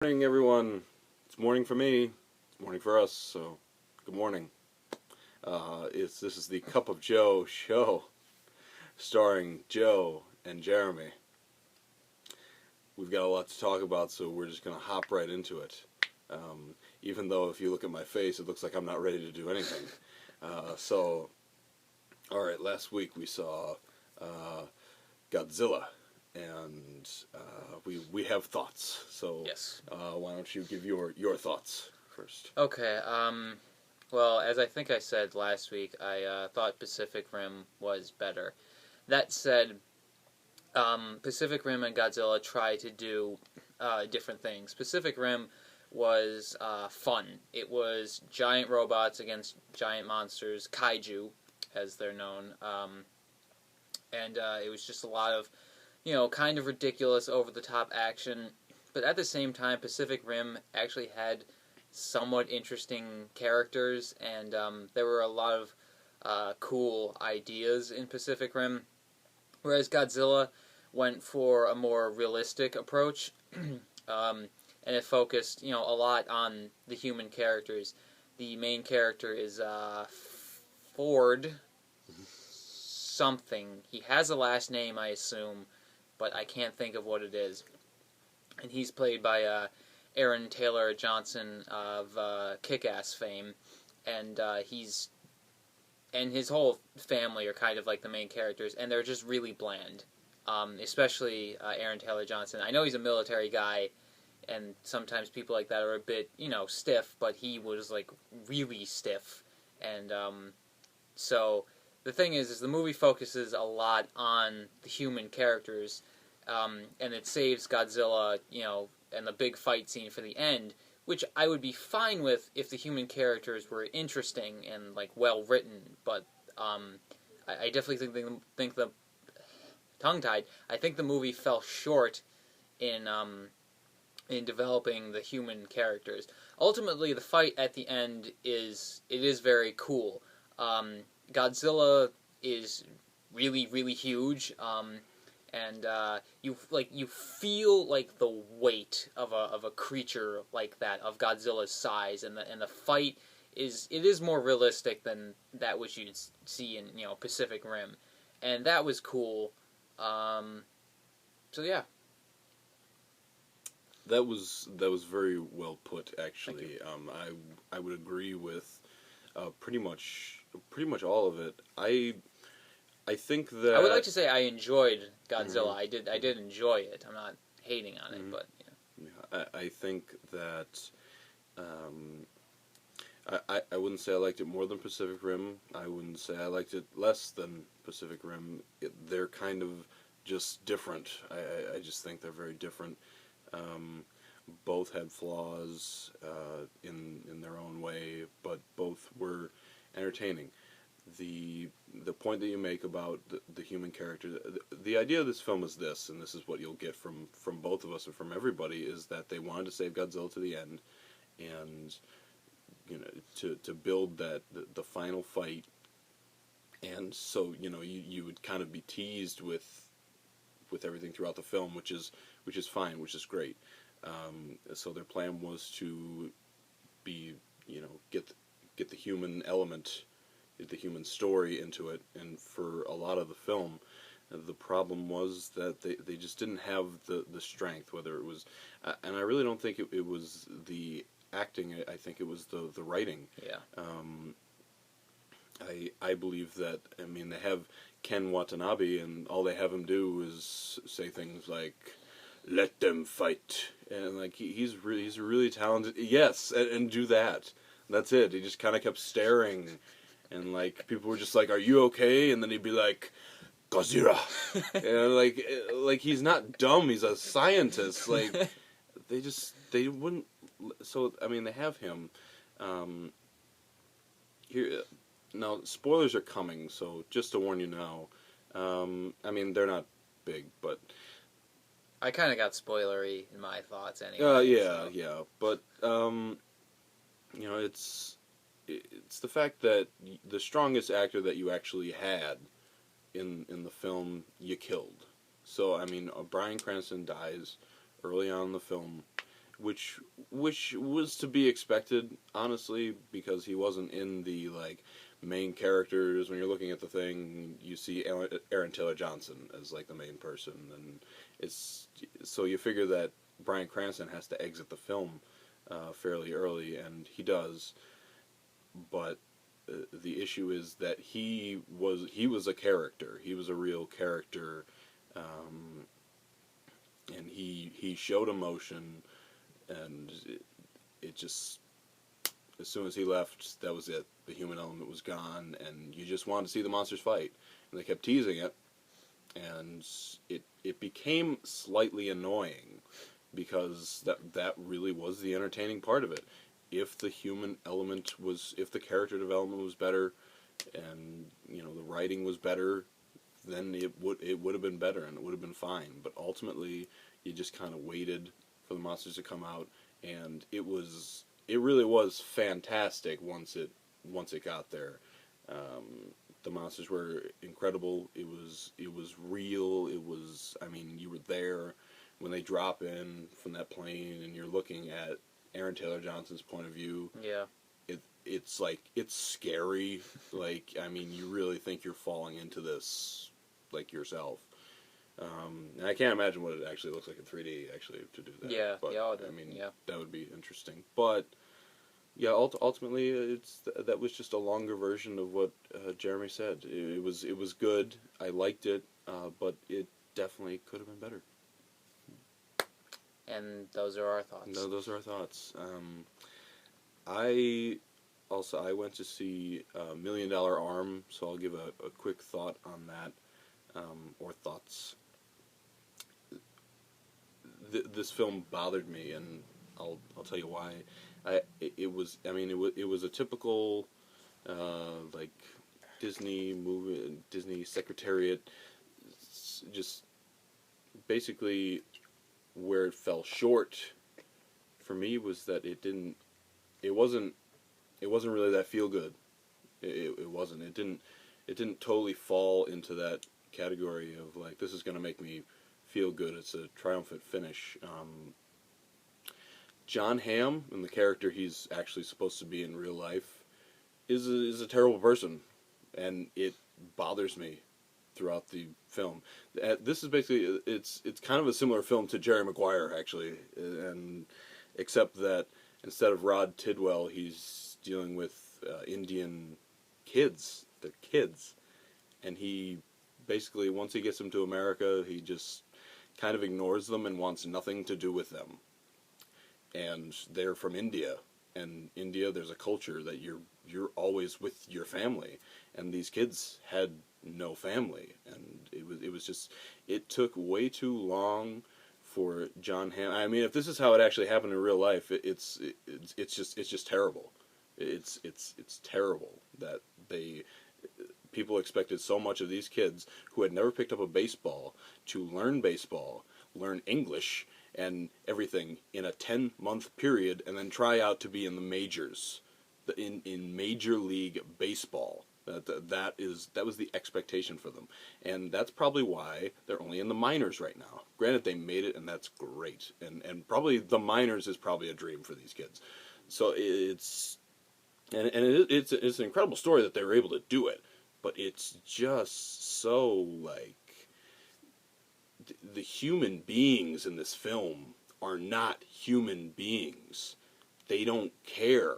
Morning, everyone. It's morning for me. It's morning for us. So, good morning. This is the Cup of Joe show, starring Joe and Jeremy. We've got a lot to talk about, so we're just gonna hop right into it. Even though, if you look at my face, it looks like I'm not ready to do anything. All right. Last week we saw Godzilla, and we have thoughts. So, Yes. why don't you give your thoughts first? Okay. Well, as I think I said last week, I thought Pacific Rim was better. That said, Pacific Rim and Godzilla try to do different things. Pacific Rim was fun. It was giant robots against giant monsters, kaiju, as they're known, and it was just a lot of, kind of ridiculous, over-the-top action. But at the same time, Pacific Rim actually had somewhat interesting characters, and there were a lot of cool ideas in Pacific Rim, whereas Godzilla went for a more realistic approach, and it focused, a lot on the human characters. The main character is Ford something. He has a last name, I assume, but I can't think of what it is. And he's played by Aaron Taylor Johnson of Kick-Ass fame, and his whole family are kind of like the main characters, and they're just really bland. Especially Aaron Taylor Johnson. I know he's a military guy, and sometimes people like that are a bit, stiff, but he was like really stiff, and so the thing is the movie focuses a lot on the human characters, and it saves Godzilla, and the big fight scene for the end, which I would be fine with if the human characters were interesting and like well written. But I definitely think the tongue-tied. I think the movie fell short in developing the human characters. Ultimately, the fight at the end is very cool. Godzilla is really, really huge, and you feel like the weight of a creature like that, of Godzilla's size, and the fight is more realistic than that which you'd see in Pacific Rim, and that was cool. So yeah. That was very well put, actually. I would agree with pretty much all of it. I think that I would like to say I enjoyed Godzilla. Mhm. I did enjoy it. I'm not hating on it, but I think that I wouldn't say I liked it more than Pacific Rim. I wouldn't say I liked it less than Pacific Rim. They're kind of just different. I just think they're very different. Both had flaws in their own way, but both were entertaining. The point that you make about the human character, the idea of this film is this, and this is what you'll get from both of us and from everybody, is that they wanted to save Godzilla to the end, and to build the final fight, and so you would kind of be teased with everything throughout the film, which is fine, which is great. So their plan was to be, get the human element, the human story into it, and for a lot of the film, the problem was that they just didn't have the strength, whether it was, and I really don't think it was the acting. I think it was the writing. yeah. I believe that, I mean, they have Ken Watanabe, and all they have him do is say things like, "Let them fight," and like he's really talented. Yes, and do that. That's it. He just kind of kept staring, and like people were just like, "Are you okay?" And then he'd be like, "Godzilla," and like he's not dumb. He's a scientist. Like they wouldn't. So I mean, they have him. Here now, spoilers are coming. So just to warn you now. I mean, they're not big, but I kind of got spoilery in my thoughts anyway. yeah, but it's the fact that the strongest actor that you actually had in the film you killed. So I mean, Bryan Cranston dies early on in the film, which was to be expected, honestly, because he wasn't in the like main characters. When you're looking at the thing, you see Aaron Taylor Johnson as like the main person, and it's so you figure that Bryan Cranston has to exit the film fairly early, and he does. But the issue is that he was a character. He was a real character, and he showed emotion, and it just as soon as he left, that was it. The human element was gone, and you just wanted to see the monsters fight. And they kept teasing it, and it became slightly annoying because that really was the entertaining part of it. If the human element was, if the character development was better, and the writing was better, then it would have been better and it would have been fine. But ultimately, you just kind of waited for the monsters to come out, and it really was fantastic once it got there. The monsters were incredible. It was real. It was, I mean, you were there when they drop in from that plane, and you're looking at Aaron Taylor Johnson's point of view. Yeah. It's like, it's scary. Like, I mean, you really think you're falling into this, like, yourself. And I can't imagine what it actually looks like in 3D, actually, to do that. Yeah, but, yeah, I mean, yeah. that would be interesting. But, yeah, ultimately, that was just a longer version of what Jeremy said. It was good. I liked it, but it definitely could have been better. And those are our thoughts. No, those are our thoughts. I went to see $1 Million Arm, so I'll give a quick thought on that, or thoughts. This film bothered me, and I'll tell you why. It was a typical like Disney movie, Disney Secretariat. Just basically where it fell short for me was that it wasn't really that feel good. It wasn't. It didn't totally fall into that category of like, this is going to make me feel good. It's a triumphant finish. John Hamm, and the character he's actually supposed to be in real life, is a terrible person, and it bothers me throughout the film. This is basically, it's kind of a similar film to Jerry Maguire, actually, and except that instead of Rod Tidwell, he's dealing with Indian kids. They're kids, and he basically, once he gets them to America, he just kind of ignores them and wants nothing to do with them. And they're from India, and India, there's a culture that you're always with your family, and these kids had no family, and it was just, it took way too long for John Hamm. I mean, if this is how it actually happened in real life, it's just terrible. It's terrible that people expected so much of these kids who had never picked up a baseball to learn baseball, learn English, and everything in a 10-month period, and then try out to be in the majors, in Major League Baseball. That was the expectation for them, and that's probably why they're only in the minors right now. Granted, they made it, and that's great, and probably the minors is probably a dream for these kids. So it's an incredible story that they were able to do it, but it's just so like, the human beings in this film are not human beings. They don't care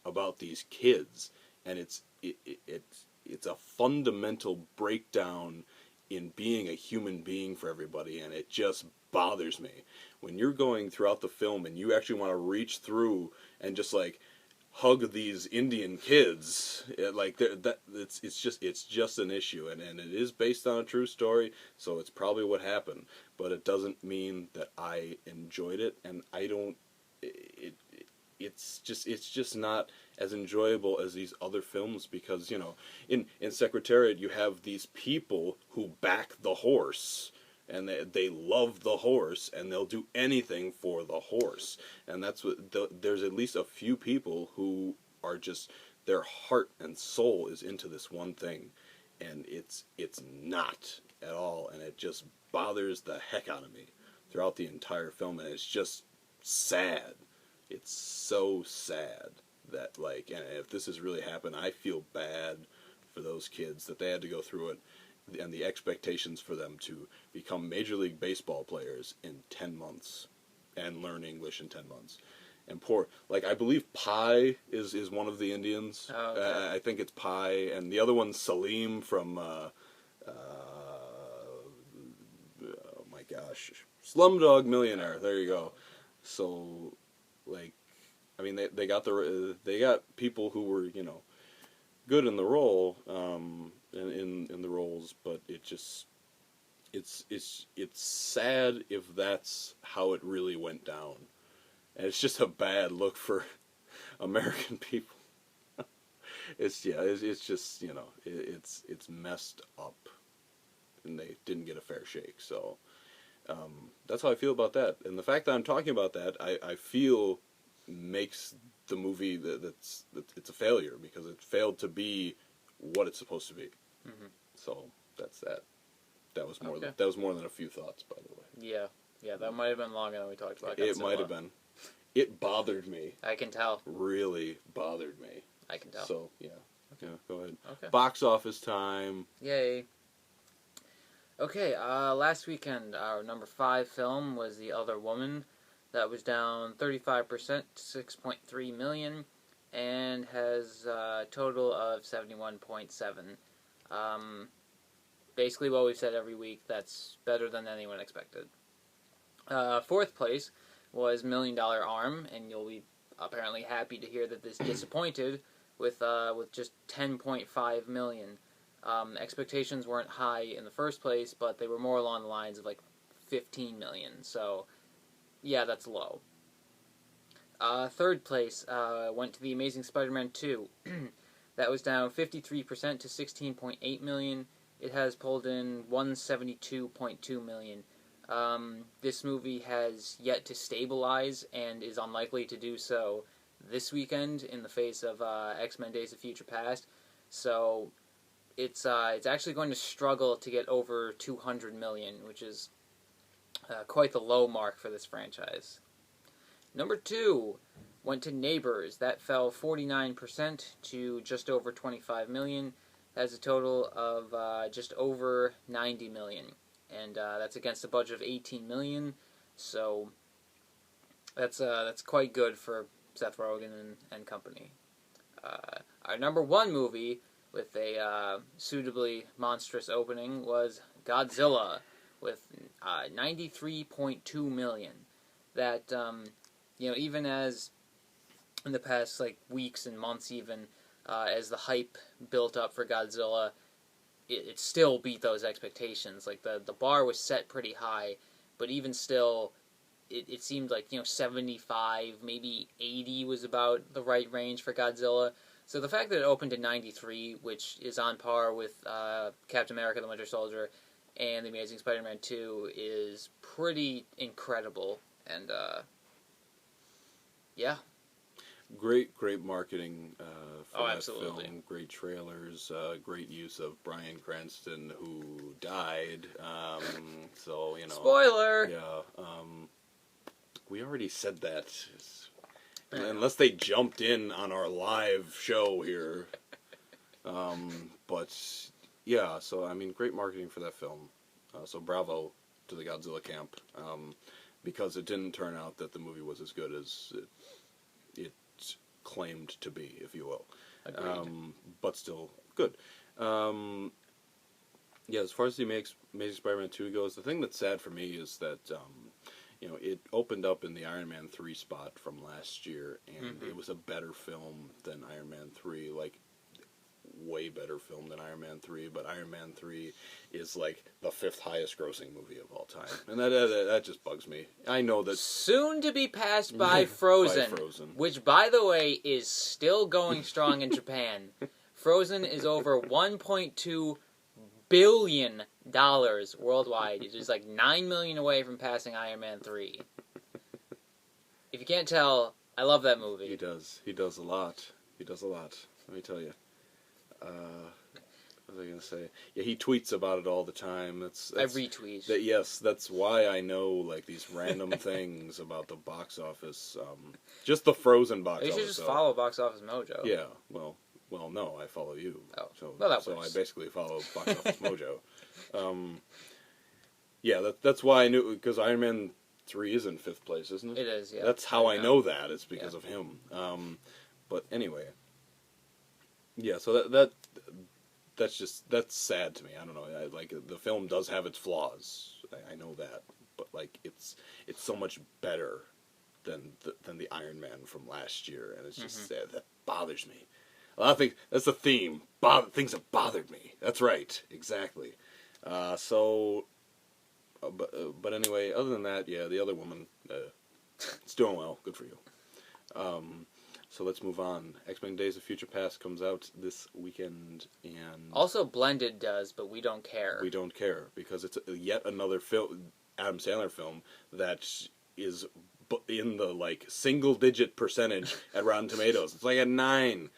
about these kids, and it's a fundamental breakdown in being a human being for everybody, and it just bothers me when you're going throughout the film and you actually want to reach through and just like hug these Indian kids. It's just an issue, and it is based on a true story, so it's probably what happened, but it doesn't mean that I enjoyed it, and I don't. It's just not as enjoyable as these other films, because in Secretariat you have these people who back the horse, and they love the horse, and they'll do anything for the horse, and that's what there's at least a few people who are just, their heart and soul is into this one thing, and it's not at all, and it just bothers the heck out of me throughout the entire film, and it's just sad. It's so sad that, like, and if this has really happened, I feel bad for those kids that they had to go through it, and the expectations for them to become Major League Baseball players in 10 months and learn English in 10 months. And poor, like, I believe Pi is one of the Indians. Oh, okay. I think it's Pi, and the other one's Salim from, oh my gosh, Slumdog Millionaire. There you go. So, like, I mean, they got people who were, you know, good in the role, in the roles, but it's sad if that's how it really went down, and it's just a bad look for American people. It's just, you know, it's messed up, and they didn't get a fair shake. So that's how I feel about that, and the fact that I'm talking about that, I feel makes the movie that's it's a failure, because it failed to be what it's supposed to be. Mm-hmm. So that's that. That was more Okay. that was more than a few thoughts, by the way. Yeah, that might have been longer than we talked about. It Godzilla. might have been. It bothered me. I can tell. Really bothered me. I can tell. So yeah, go ahead. Okay. Box office time. Yay. Okay, last weekend, our number 5 film was The Other Woman. That was down 35%, 6.3 million, and has a total of 71.7. Basically what we've said every week, that's better than anyone expected. Fourth place was $1 Million Arm, and you'll be apparently happy to hear that this disappointed with just 10.5 million. Expectations weren't high in the first place, but they were more along the lines of like 15 million. So, yeah, that's low. Third place went to The Amazing Spider-Man 2. That was down 53% to 16.8 million. It has pulled in 172.2 million. This movie has yet to stabilize and is unlikely to do so this weekend in the face of X-Men Days of Future Past. So it's actually going to struggle to get over 200 million, which is quite the low mark for this franchise. Number 2 went to Neighbors. That fell 49% to just over 25 million. Has a total of just over 90 million. And that's against a budget of 18 million. So that's quite good for Seth Rogen and company. Our number 1 movie with a suitably monstrous opening was Godzilla with 93.2 million. That even as in the past weeks and months, even as the hype built up for Godzilla, it still beat those expectations. Like the bar was set pretty high, but even still, it seemed like 75, maybe 80 was about the right range for Godzilla. So the fact that it opened to 93, which is on par with Captain America: The Winter Soldier and The Amazing Spider-Man 2, is pretty incredible. And yeah. Great marketing for that absolutely. film. Great trailers. Great use of Bryan Cranston, who died. So Spoiler. Yeah. We already said that. Unless they jumped in on our live show here. But yeah. So I mean, great marketing for that film. So bravo to the Godzilla camp. Because it didn't turn out that the movie was as good as it claimed to be, if you will. Agreed. But still good. Yeah, as far as the Amazing Spider-Man 2 goes, the thing that's sad for me is that it opened up in the Iron Man 3 spot from last year, and it was a better film than Iron Man 3, way better film than Iron Man 3, but Iron Man 3 is the 5th highest grossing movie of all time. And that just bugs me. I know that... Soon to be passed by Frozen, which, by the way, is still going strong in Japan. Frozen is over $1.2 billion worldwide. It is 9 million away from passing Iron Man 3. If you can't tell, I love that movie. He does. He does a lot. Let me tell you. What was I gonna say? Yeah, he tweets about it all the time. That's I retweet. yes, that's why I know like these random things about the box office. Just the Frozen box You office. should just follow Box Office Mojo. Yeah, well, no, I follow you. Oh, So, well, that so works. I basically follow Box Office Mojo. Yeah, that's why I knew, because Iron Man 3 is in 5th place, isn't it? It is, yeah. That's how I Yeah. know that. It's because of him. But anyway, yeah. So that's sad to me. I don't know. Like the film does have its flaws. I know that, but like it's so much better than the Iron Man from last year, and it's just that bothers me. A lot of things. That's the theme. Things that bothered me. That's right. Exactly. But anyway, other than that, yeah, the other woman, it's doing well. Good for you. So let's move on. X-Men Days of Future Past comes out this weekend, and Also, Blended does, but we don't care. we don't care because it's yet another Adam Sandler film that is in the like single-digit percentage at Rotten Tomatoes. It's like at 9.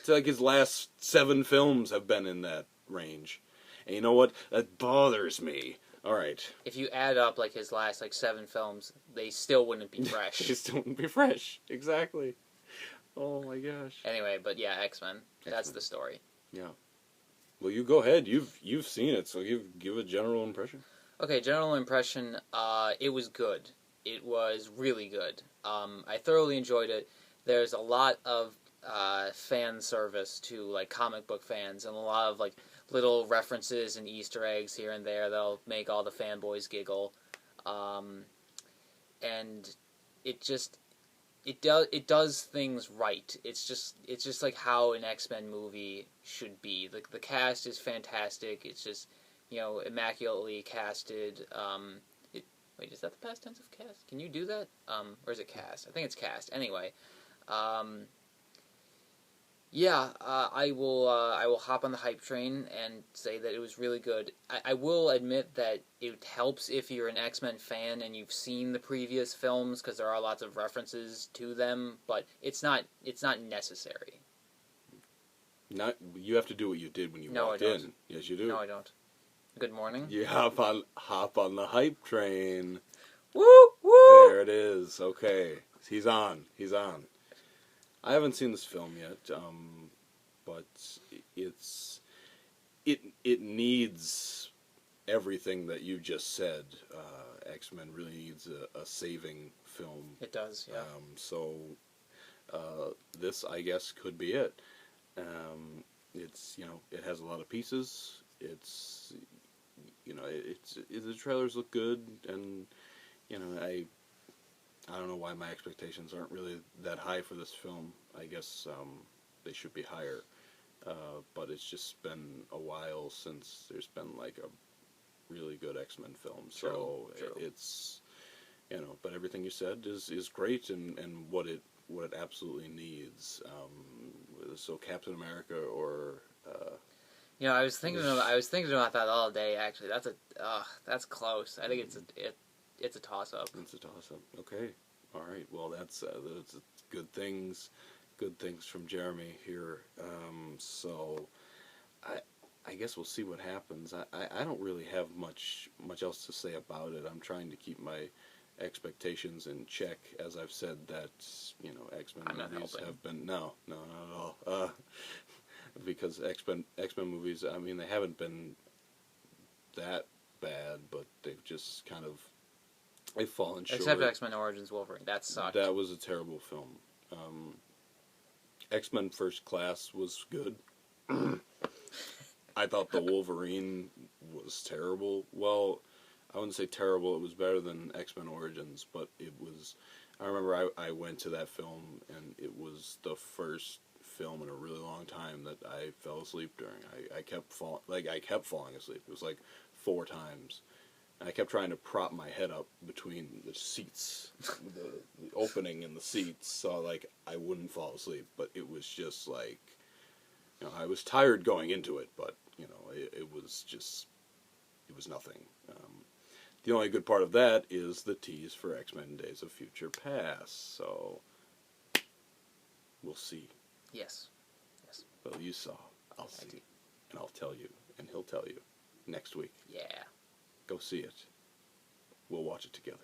It's like his last 7 films have been in that range, and you know what? That bothers me. All right. If you add up like his last 7 films, they still wouldn't be fresh. It just wouldn't be fresh. Exactly. Oh my gosh. Anyway, but yeah, X-Men. That's the story. Yeah. Well, you go ahead. You've seen it, so give a general impression. Okay, general impression. It was good. It was really good. I thoroughly enjoyed it. There's a lot of fan service to like comic book fans, and a lot of like little references and Easter eggs here and there that'll make all the fanboys giggle. And it does things right. It's just like how an X-Men movie should be. The cast is fantastic. It's just, immaculately casted. Wait, is that the past tense of cast? Can you do that? Or is it cast? I think it's cast. Anyway, I will hop on the hype train and say that it was really good. I will admit that it helps if you're an X-Men fan and you've seen the previous films because there are lots of references to them, but it's not necessary. You have to do what you did when you walked in. Yes, you do. No, I don't. Good morning. You hop on the hype train. Woo woo. There it is. Okay, he's on. I haven't seen this film yet, but it needs everything that you just said. X-Men really needs a saving film. It does, yeah. So this, I guess, could be it. It's it has a lot of pieces. The trailers look good, and I don't know why my expectations aren't really that high for this film. I guess they should be higher. But it's just been a while since there's been like a really good X-Men film. So True. It's but everything you said is great and what it absolutely needs. So Captain America or I was thinking about that all day. Actually, that's close. I think it's a toss up. It's a toss up. Okay, all right. Well, that's good things. Good things from Jeremy here. So I guess we'll see what happens. I don't really have much else to say about it. I'm trying to keep my expectations in check, as I've said that X-Men movies have been not at all. Because X-Men movies, I mean, they haven't been that bad, but they've just kind of they've fallen short. Except X-Men Origins Wolverine, that sucked. That was a terrible film. X-Men First Class was good. I thought the Wolverine was terrible. Well, I wouldn't say terrible. It was better than X-Men Origins, but it was. I remember I went to that film, and it was the first film in a really long time that I fell asleep during. I kept falling asleep. It was like 4 times. And I kept trying to prop my head up between the seats, the opening in the seats, so like I wouldn't fall asleep. But it was just like, I was tired going into it, but it was nothing. The only good part of that is the tease for X-Men Days of Future Past. So we'll see. Yes. Well, you saw. I'll see. and I'll tell you, and he'll tell you next week. Yeah. Go see it. We'll watch it together.